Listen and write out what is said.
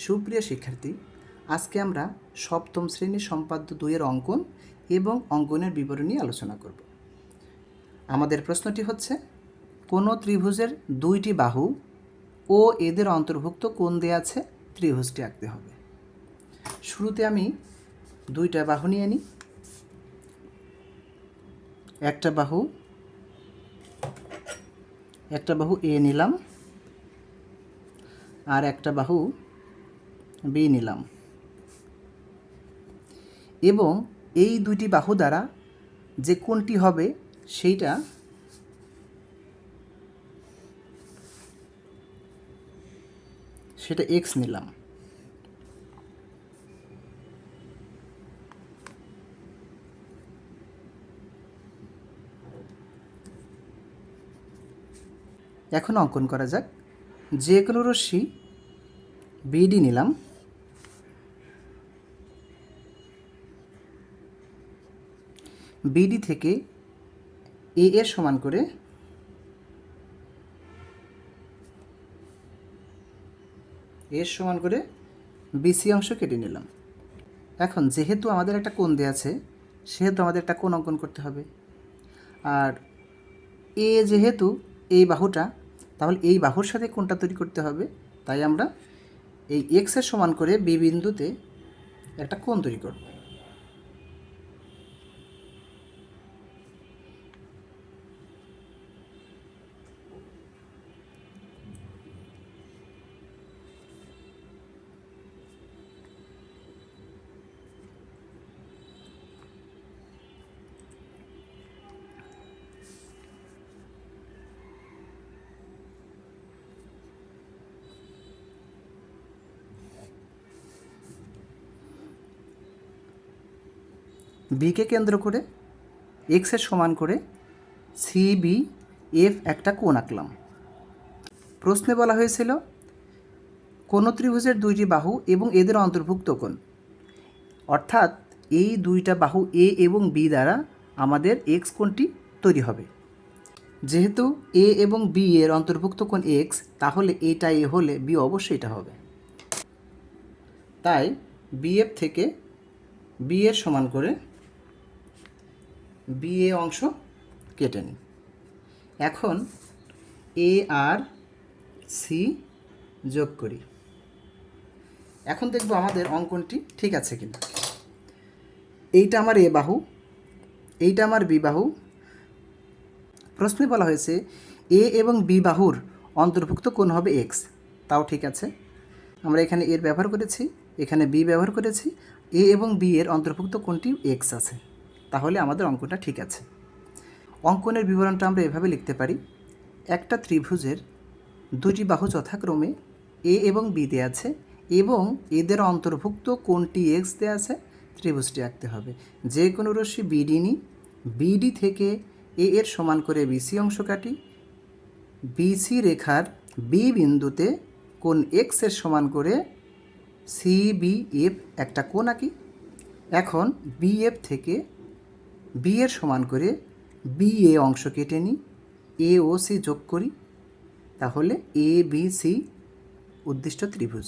সুপ্রিয় শিক্ষার্থী, আজকে আমরা সপ্তম শ্রেণীর সম্পাদ্য 2 এর অঙ্কন এবং অঙ্কনের বিবরণ নিয়ে আলোচনা করব। আমাদের প্রশ্নটি হচ্ছে, কোনো ত্রিভুজের 2টি বাহু ও এদের অন্তর্ভুক্ত কোণ দেয়া আছে, ত্রিভুজটি আঁকতে হবে। শুরুতে আমি 2টা বাহু নিয়ে নিই। একটা বাহু এ নিলাম আর একটা বাহু বি নিলাম, এবং এই 2টি বাহু দ্বারা যে কোণটি হবে সেটা এক্স নিলাম। এখন অঙ্কন করা যাক। যে কোনো রশ্মি বিডি নিলাম, বিডি থেকে এ এর সমান করে বিসি অংশ কেটে নিলাম। এখন যেহেতু আমাদের একটা কোণ দেয়া আছে, সেহেতু আমাদের একটা কোণ অঙ্কন করতে হবে। আর এ যেহেতু এই বাহুটা, তাহলে এই বাহুর সাথে কোণটা তৈরি করতে হবে। তাই আমরা এই এক্সের সমান করে বি বিন্দুতে একটা কোণ তৈরি করব। বিকে কেন্দ্র করে এক্সের সমান করে সিবি এফ একটা কোণ আঁকলাম। প্রশ্নে বলা হয়েছিল কোন ত্রিভুজের 2টি বাহু এবং এদের অন্তর্ভুক্ত কোণ, অর্থাৎ এই 2টা বাহু এ এবং বি দ্বারা আমাদের এক্স কোণটি তৈরি হবে। যেহেতু এ এবং বি এর অন্তর্ভুক্ত কোণ এক্স, তাহলে এটা এ হলে বি অবশ্যই এটা হবে। তাই বিএফ থেকে বি এর সমান করে বি এ অংশ কেটে নিই। এখন এ আর সি যোগ করি। এখন দেখব আমাদের অঙ্কনটি ঠিক আছে কিনা। এইটা আমার এ বাহু, এইটা আমার বি বাহু। প্রশ্নে বলা হয়েছে এ এবং বি বাহুর অন্তর্ভুক্ত কোণ হবে এক্স, তাও ঠিক আছে। আমরা এখানে এর ব্যবহার করেছি, এখানে বি ব্যবহার করেছি, এ এবং বি এর অন্তর্ভুক্ত কোণটি এক্স আছে, তাহলে আমাদের অঙ্কনটা ঠিক আছে। অঙ্কনের বিবরণটা আমরা এভাবে লিখতে পারি, একটা ত্রিভুজের 2টি বাহু যথাক্রমে এ এবং বি দেওয়া আছে এবং এদের অন্তর্ভুক্ত কোণটি এক্স দেওয়া আছে, ত্রিভুজটি আঁকতে হবে। যে কোনো রশ্মি বিডি নিই, বিডি থেকে এ এর সমান করে বিসি অংশ কাটি, বিসি রেখার বি বিন্দুতে কোণ এক্স এর সমান করে সিবিএফ একটা কোণ আঁকি। এখন বিএফ থেকে বি এর সমান করে বি এ অংশ কেটে নিই, এ ও সি যোগ করি, তাহলে এ বি সি উদ্দিষ্ট ত্রিভুজ।